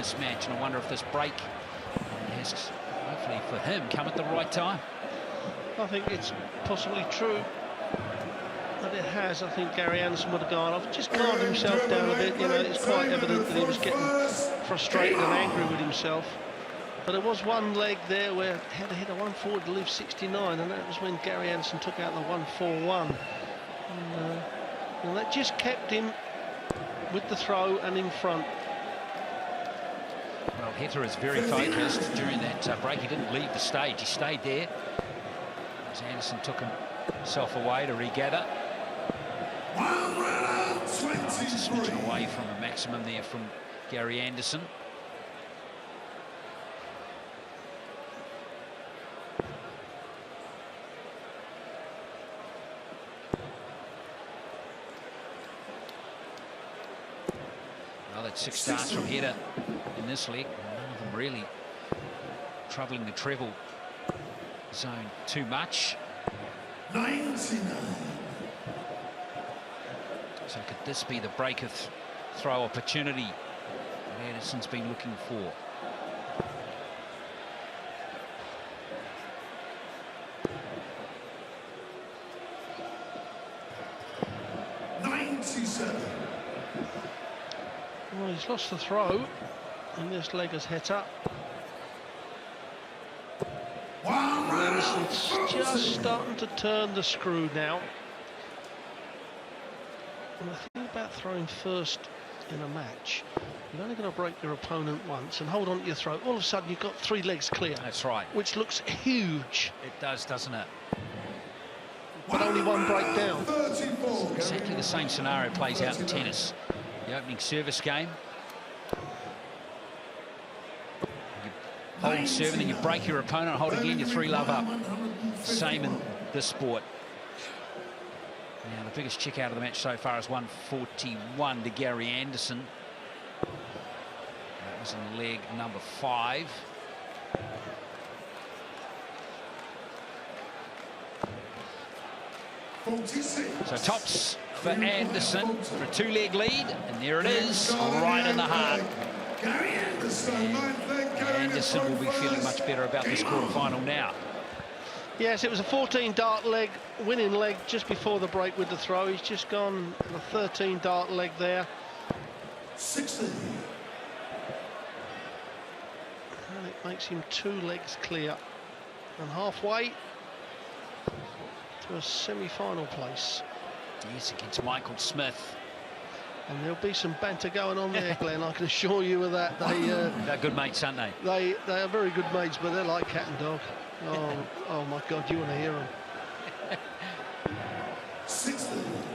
this match, and I wonder if this break has, hopefully for him, come at the right time. I think it's possibly true that it has. I think Gary Anderson would have gone off, just calmed himself down a bit. You know, it's quite evident that he was getting frustrated and angry with himself. But there was one leg there where Heta hit a 140 to leave 69, and that was when Gary Anderson took out the 141. And that just kept him with the throw and in front. Well, Heta is very focused during that break. He didn't leave the stage, he stayed there as Anderson took himself away to regather. Switching away from a maximum there from Gary Anderson. Well, that's 6 starts from Heta in this leg. None of them really troubling the treble zone too much. 99. So could this be the break of throw opportunity that Anderson's been looking for? Well, he's lost the throw in this leg as Heta. And Anderson's just starting to turn the screw now. And the thing about throwing first in a match, you're only going to break your opponent once and hold on to your throw. All of a sudden, you've got 3 legs clear. That's right. Which looks huge. It does, doesn't it? But only one break down. Exactly the same scenario plays out in tennis. The opening service game. You hold serve and then you break your opponent, hold again, you 3-love up. Same in this sport. Now, the biggest check out of the match so far is 141 to Gary Anderson. That was in leg number 5. So tops for Anderson for a 2-leg lead, and there it is, right in the heart. And Anderson will be feeling much better about this quarterfinal now. Yes, it was a 14-dart leg, winning leg just before the break with the throw. He's just gone a 13-dart leg there. 60. And it makes him 2 legs clear. And halfway to a semi-final place. Yes, against Michael Smith. And there'll be some banter going on there, Glenn, I can assure you of that. They're good mates, aren't they? They are very good mates, but they're like cat and dog. Oh my God, you want to hear them.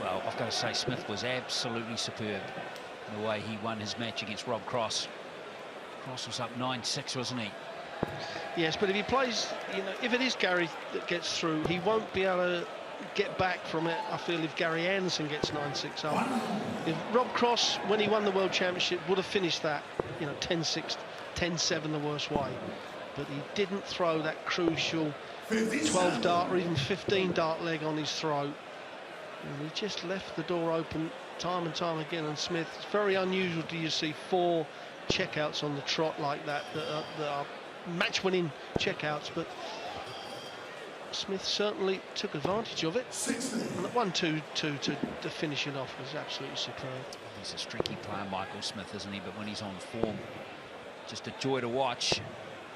Well, I've got to say, Smith was absolutely superb in the way he won his match against Rob Cross. Cross was up 9-6, wasn't he? Yes, but if he plays, you know, if it is Gary that gets through, he won't be able to get back from it, I feel, if Gary Anderson gets 9-6 up. If Rob Cross, when he won the World Championship, would have finished that, you know, 10-6, 10-7 the worst way. But he didn't throw that crucial 12-dart or even 15-dart leg on his throw. And he just left the door open time and time again. And Smith, it's very unusual to see 4 checkouts on the trot like that that are match-winning checkouts, but Smith certainly took advantage of it. And that 1-2 to finish it off was absolutely superb. He's a streaky player, Michael Smith, isn't he? But when he's on form, just a joy to watch.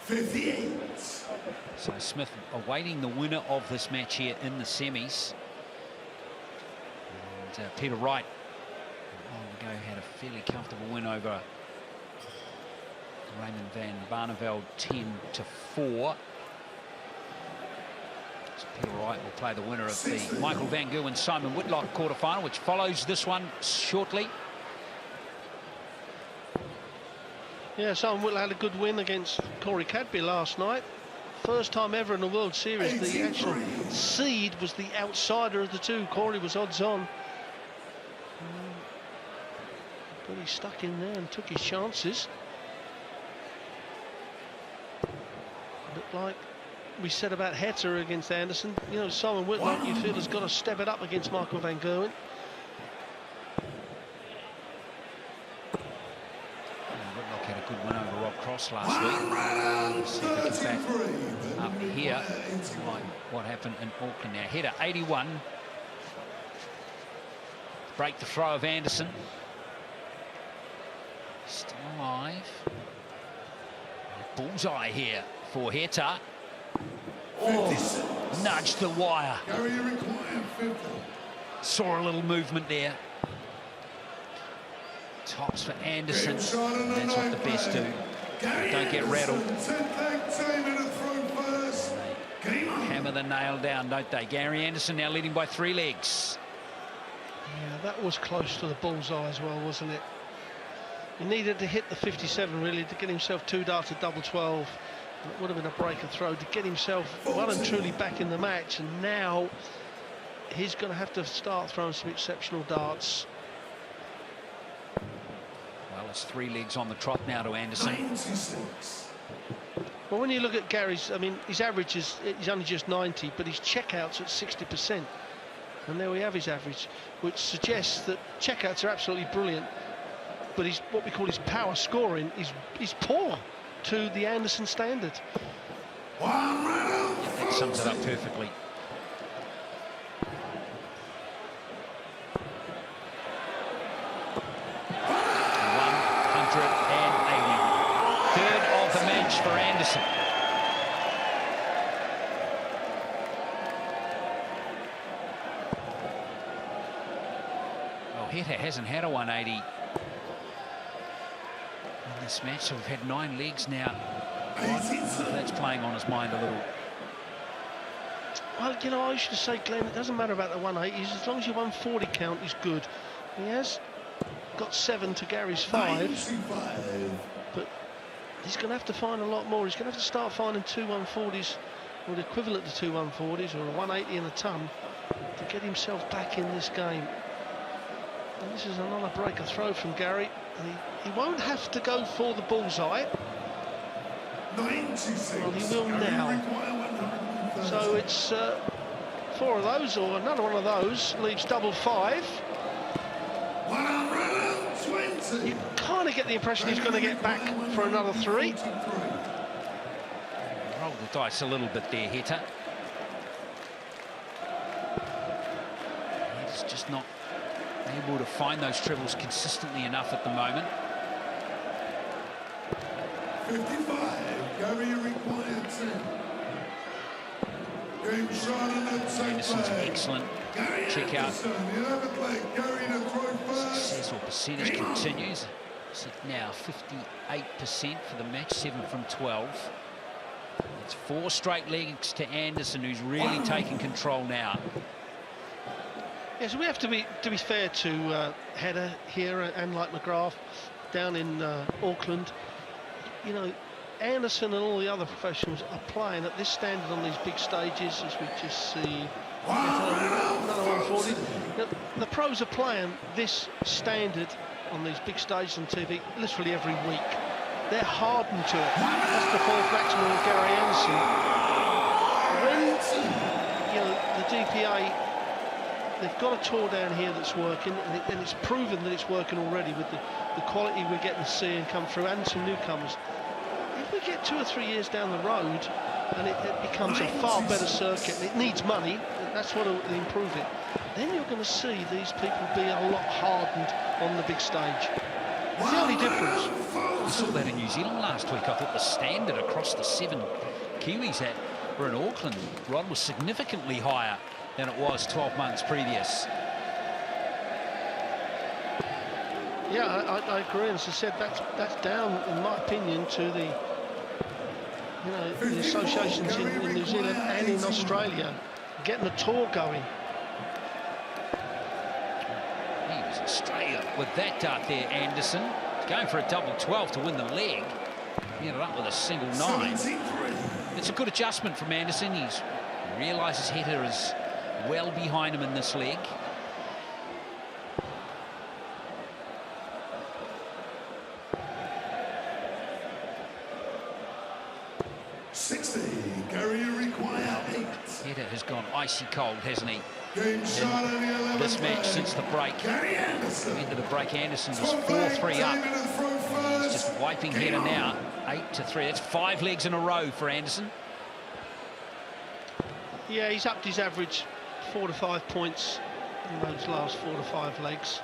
58. So Smith awaiting the winner of this match here in the semis. And Peter Wright, a while ago, had a fairly comfortable win over Raymond van Barneveld, 10-4. So Peter Wright will play the winner of the Michael van Gerwen Simon Whitlock quarterfinal, which follows this one shortly. Yeah, Simon Whitlock had a good win against Corey Cadby last night. First time ever in the World Series, the actual seed was the outsider of the two. Corey was odds on. But he stuck in there and took his chances. A bit like we said about Heta against Anderson. You know, Simon Whitlock, you feel, has got to step it up against Michael van Gerwen. Whitlock had a good win over Rob Cross last week. See if we can back up here, like what happened in Auckland. Now, Heta, 81. Break the throw of Anderson. Still alive. Bullseye here for Heta. Oh, nudged the wire. Saw a little movement there. Tops for Anderson. That's what the best do. Don't get rattled. They hammer the nail down, don't they? Gary Anderson now leading by 3 legs. Yeah, that was close to the bullseye as well, wasn't it? He needed to hit the 57 really to get himself 2 darts at double 12. It would have been a breaker throw to get himself well and truly back in the match, and now he's going to have to start throwing some exceptional darts. Well, it's 3 legs on the trot now to Anderson. 96. Well, when you look at Gary's, I mean, his average is only just 90, but his checkouts at 60%. And there we have his average, which suggests that checkouts are absolutely brilliant, but what we call his power scoring is poor to the Anderson standard. That sums it up perfectly. Third of the match for Anderson. Well, Heta hasn't had a 180 in this match, so we've had 9 legs now. That's playing on his mind a little. Well, you know, I used to say, Glenn, it doesn't matter about the 180s, as long as your 140 count is good. He has got 7 to Gary's 5, but he's going to have to find a lot more. He's going to have to start finding 2 140s, or the equivalent to 2 140s, or a 180 and a ton, to get himself back in this game. And this is another breaker throw from Gary. And he won't have to go for the bullseye. 96. Well, he will now. So it's 4 of those, or another one of those, leaves double 5. 120. You kind of get the impression he's going to get back for another 3. Rolled the dice a little bit there, Heta. He's just not able to find those trebles consistently enough at the moment. 55. Gary required 10. Game shot and Anderson's excellent check out. Successful percentage continues. It's now 58% for the match, 7 from 12. It's 4 straight legs to Anderson, who's really taking control now. Yeah, so we have to be fair to Heta here, and like McGrath down in Auckland. You know, Anderson and all the other professionals are playing at this standard on these big stages, as we just see. Another 140. The pros are playing this standard on these big stages on TV literally every week. They're hardened to it. That's the 4th maximum of Gary Anderson. When, you know, the DPA, they've got a tour down here that's working, and it's proven that it's working already with the quality we're getting to see and come through, and some newcomers. If we get 2 or 3 years down the road and it becomes a far better circuit, and it needs money, that's what will improve it, then you're going to see these people be a lot hardened on the big stage. It's the only difference. We saw that in New Zealand last week. I thought the standard across the 7 Kiwis that were in Auckland, Rod, was significantly higher than it was 12 months previous. Yeah, I agree. As I said, that's down, in my opinion, to the the associations in New Zealand and in Australia getting the tour going. He was Australia with that dart there, Anderson. Going for a double 12 to win the leg. He ended up with a single 9. It's a good adjustment from Anderson. He realises Heta is well behind him in this leg. Heta has gone icy cold, hasn't he? In this match since the break. Into the break, Anderson was 4-3 up. He's just wiping Heta now. 8-3. That's 5 legs in a row for Anderson. Yeah, he's upped his average 4 to 5 points in those last 4 to 5 legs.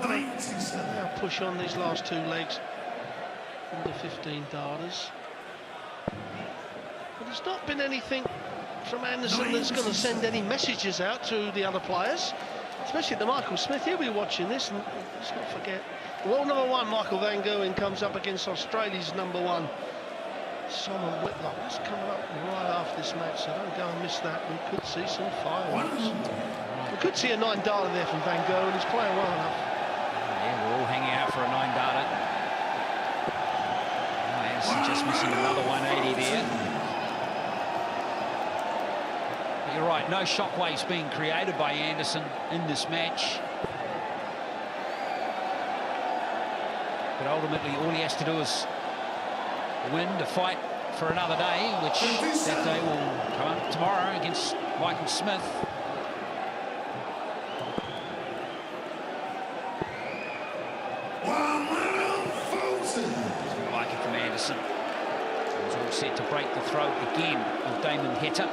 Now push on these last 2 legs under 15 darters. But there's not been anything from Anderson that's going to send any messages out to the other players, especially to Michael Smith. He'll be watching this, and let's not forget, world number 1 Michael Van Gerwen comes up against Australia's number 1 Simon Whitlock. That's coming up right after this match, so don't go and miss that. We could see some fireworks. We could see a 9-darter there from Van Gerwen. He's playing well enough. Yeah, we're all hanging out for a 9-darter. Oh, Anderson just missing another 180 there. But you're right, no shockwaves being created by Anderson in this match. But ultimately, all he has to do is win to fight for another day, which that day will come up tomorrow against Michael Smith. Doesn't like it from Anderson. He's all set to break the throat again of Damon Heta.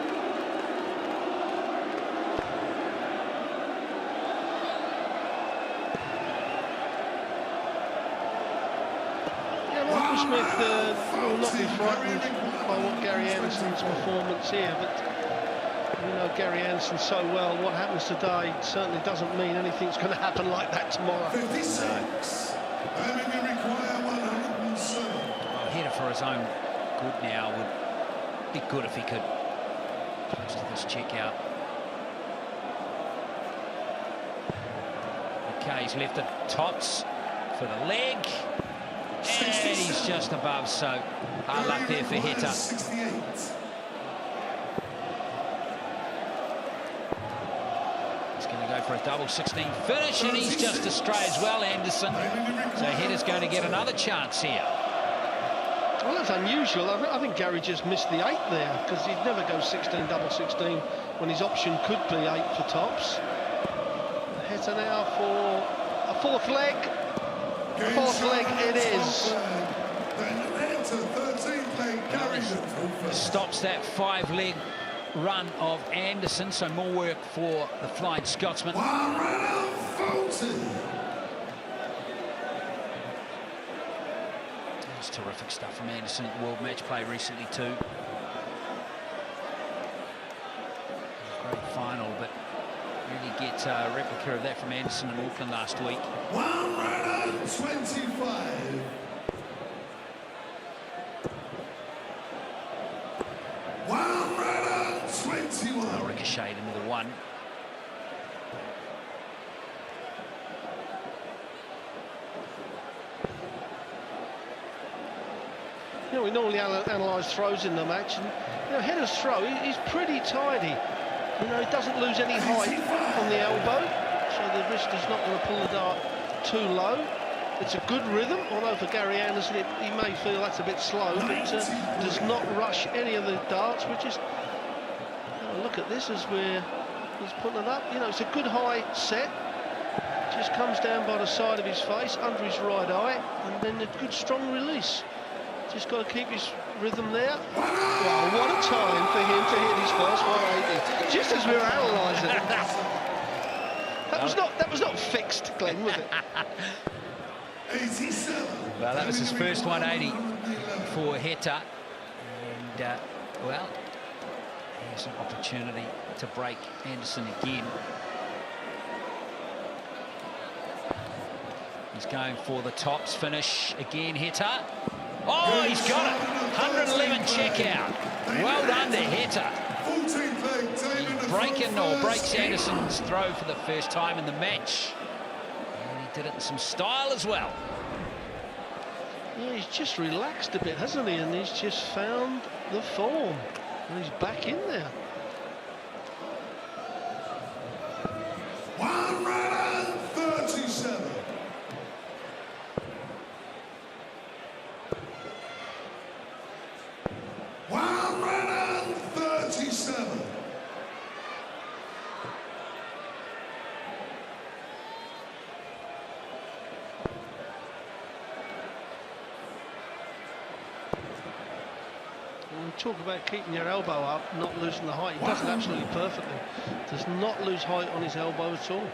Smith will not be frightened by what Gary Anderson's performance here, but we know Gary Anderson so well. What happens today certainly doesn't mean anything's going to happen like that tomorrow. 56. Require 107. Well, Heta for his own good now would be good if he could close to this check out. Okay, he's left it tops for the leg. And he's just above, so hard luck there for Heta. He's going to go for a double 16 finish, and he's just astray as well, Anderson. So Heta's going to get another chance here. Well, that's unusual. I think Gary just missed the 8 there, because he'd never go 16, double 16, when his option could be 8 for tops. Heta now for a 4th leg. 4th leg it is. Stops that 5-leg run of Anderson, so more work for the Flying Scotsman. That's terrific stuff from Anderson at the World Match Play recently too. Great final, but really get a replica of that from Anderson in Auckland last week. 125. Ricocheted into the 1. You know, we normally analyse throws in the match, and you know, Heta's throw, he's pretty tidy. You know, he doesn't lose any height on the elbow, so the wrist is not going to pull the dart too low. It's a good rhythm, although for Gary Anderson, he may feel that's a bit slow, but does not rush any of the darts. We're just, you know, look at this as he's putting it up. You know, it's a good high set. Just comes down by the side of his face, under his right eye, and then a good strong release. Just got to keep his rhythm there. Wow, what a time for him to hit his first 180, just as we were analysing. That was not fixed, Glenn, was it? 87. Well, that was his first 180 for Heta, and well, here's an opportunity to break Anderson again. He's going for the tops finish again, Heta. Oh, he's got it. 111 check out. Well done to Heta. He breaks Anderson's throw for the first time in the match. And he did it in some style as well. Yeah, he's just relaxed a bit, hasn't he? And he's just found the form. And he's back in there. 137. And we talk about keeping your elbow up, not losing the height. He does it absolutely perfectly. Does not lose height on his elbow at all.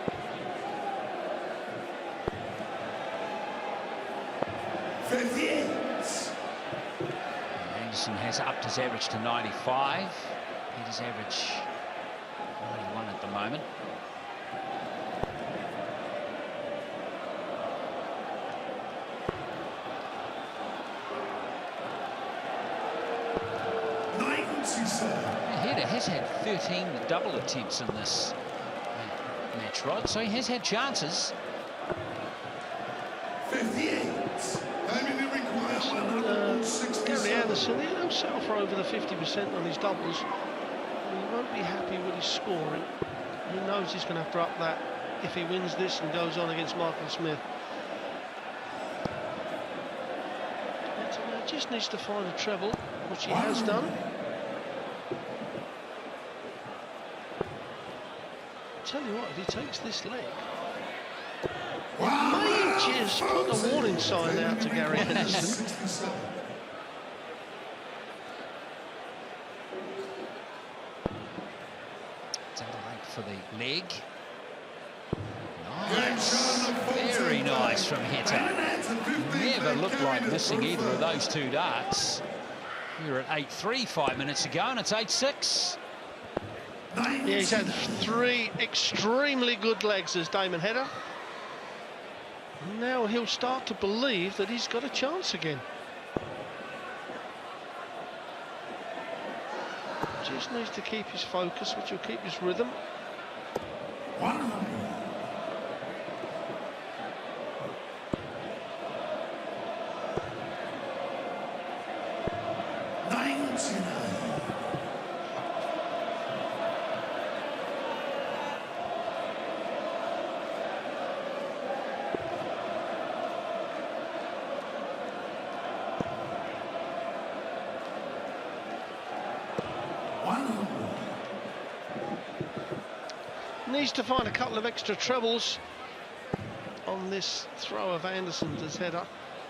Anderson has upped his average to 95. His average 91 at the moment. Heta has had 13 double attempts in this match, Rod, so he has had chances. 58. Gary Anderson, he'll settle for over the 50% on his doubles. He won't be happy with his scoring. He knows he's going to have to up that if he wins this and goes on against Michael Smith. But, he just needs to find a treble, which he has done. Tell you what, if he takes this leg, he may just put a warning sign out to Gary Anderson. For the leg. Nice. Very nice from Heta. Never looked like missing either of those two darts. We were at 8-3 5 minutes ago, and it's 8-6. Yeah, he's had 3 extremely good legs as Damon Heta. Now he'll start to believe that he's got a chance again. Just needs to keep his focus, which will keep his rhythm. 100. Needs to find a couple of extra trebles on this throw of Anderson's as Heta.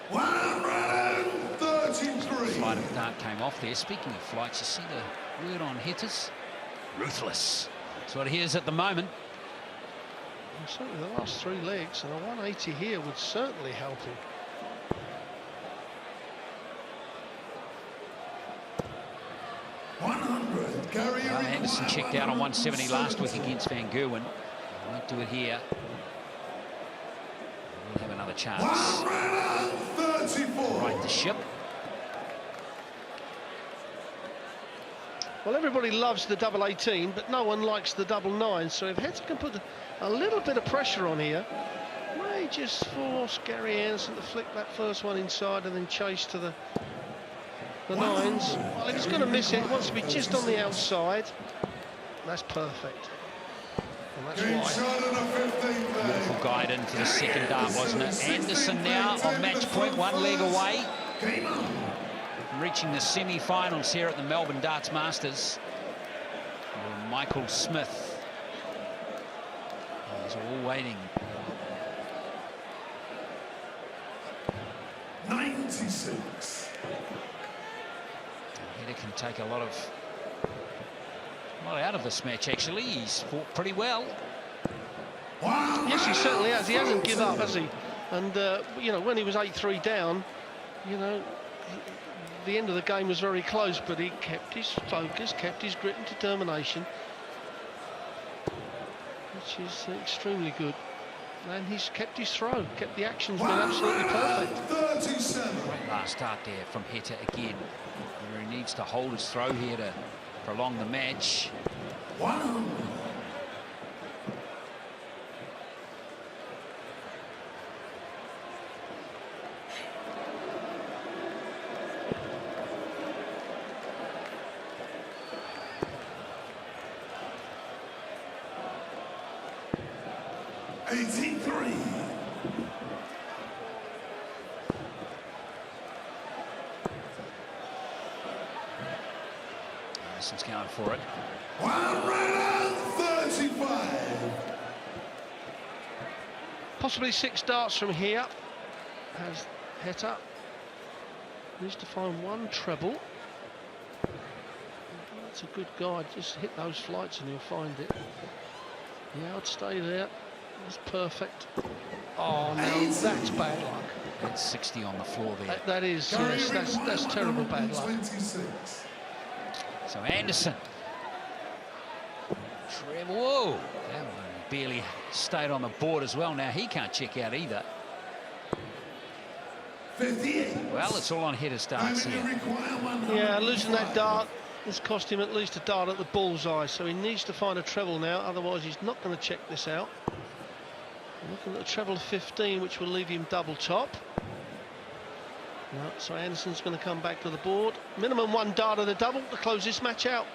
133. Flight of dart came off there. Speaking of flights, you see the word on Heta's? Ruthless. That's what he is at the moment. Well, certainly the last 3 legs, and a 180 here would certainly help him. Anderson checked out on 170 last week against Van Gerwen. Won't do it here. We'll have another chance. Right the ship. Well, everybody loves the double 18, but no one likes the double 9. So if Heta can put a little bit of pressure on here, may just force Gary Anderson to flick that first one inside and then chase to the 9s. Well, if he's going to miss it, he wants to be just on the outside. That's perfect. And that's why. Beautiful guide into the second dart, wasn't it? Anderson now on match point, 1 leg away. Reaching the semi-finals here at the Melbourne Darts Masters. Michael Smith. He's all waiting. 96. Heta can take a lot out of this match, actually. He's fought pretty well. Yes, he certainly has. He hasn't given up, has he? And, you know, when he was 8-3 down, you know, the end of the game was very close, but he kept his focus, kept his grit and determination, which is extremely good. And he's kept his throw, kept the actions been absolutely perfect. 37. Great last start there from Heta again, where he needs to hold his throw here to prolong the match. 100. Anderson's going for it. 135. Possibly 6 darts from here. Has Heta needs to find 1 treble. That's a good guide. Just hit those flights and you'll find it. Yeah, I'd stay there. That's perfect. Oh no, that's bad luck. That's 60 on the floor there. That is, yes, that's terrible bad luck. 26. So Anderson. Treble. Whoa. That one barely stayed on the board as well. Now he can't check out either. 58. Well, it's all on Heta's darts Damon, you here. require 105. Yeah, losing that dart has cost him at least a dart at the bullseye, so he needs to find a treble now, otherwise he's not going to check this out. Looking at the treble of 15, which will leave him double top. No, so Anderson's going to come back to the board. Minimum one dart of the double to close this match out.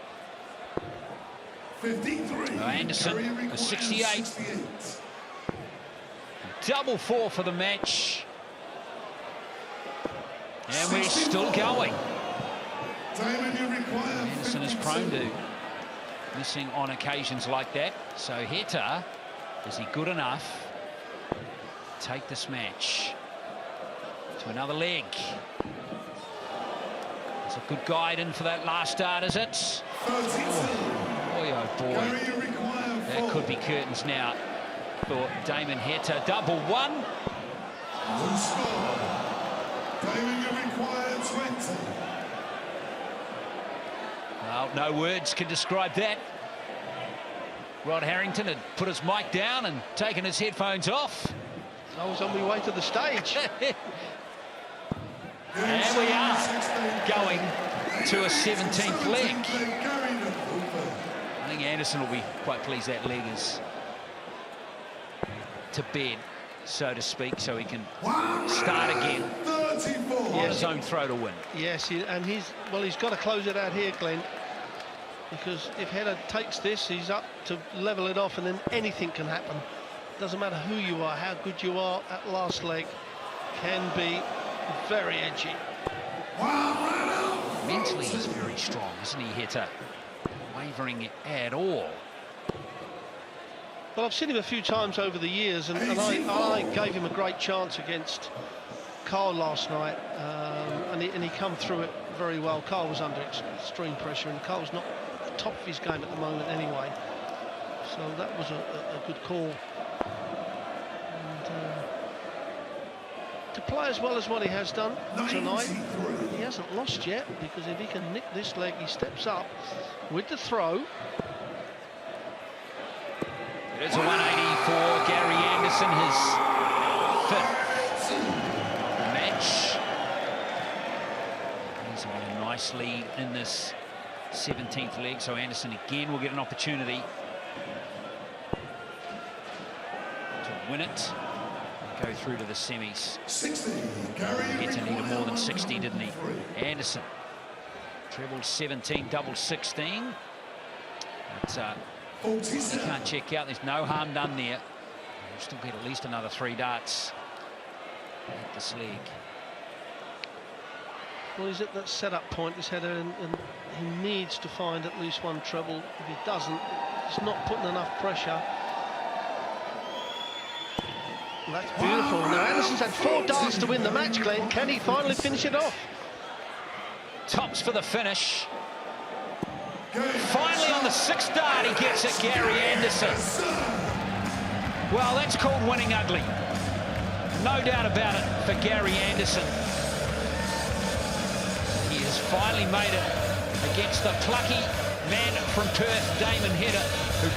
53. Anderson, Gary a requires 68. Double four for the match. And we're still going. Damon, you require Anderson is prone to missing on occasions like that. So Heta, is he good enough to take this match to another leg? It's a good guide in for that last dart, is it? 32. Boy, oh boy. Gary, you require 4. That could be curtains now for Damon Heta. Double one. No score. Damon, you require 20. Well, no words can describe that. Rod Harrington had put his mic down and taken his headphones off. I was on my way to the stage. And we are going to a 17th leg. I think Anderson will be quite pleased that leg is to bed, so to speak, so he can start again on his own throw to win. Yes, and he's got to close it out here, Glenn, because if Heta takes this, he's up to level it off, and then anything can happen. Doesn't matter who you are, how good you are, that last leg can be very edgy. Mentally, he's very strong, isn't he, Heta? Wavering at all. Well, I've seen him a few times over the years, and I gave him a great chance against Carl last night, and he come through it very well. Carl was under extreme pressure, and Carl's not at the top of his game at the moment anyway. So that was a good call. And to play as well as what he has done tonight, he hasn't lost yet, because if he can nick this leg, he steps up with the throw. It's a 180 for Gary Anderson, his fifth match. He's on a nice lead in this 17th leg, so Anderson again will get an opportunity to win it and go through to the semis. 60. Gary, Heta needed more than 60, didn't he? Anderson, treble 17, double 16. But he can't check out. There's no harm done there. He'll still get at least another 3 darts at this leg. Well, he's at that setup point, his Heta, and he needs to find at least one treble. If he doesn't, he's not putting enough pressure. That's beautiful. Now, Anderson's had 4 darts to win the match, Glenn. Can he finally finish it off? Tops for the finish. Finally, on the 6th dart, he gets it, Gary Anderson. Well, that's called winning ugly. No doubt about it for Gary Anderson. He has finally made it against the plucky man from Perth, Damon Heta, who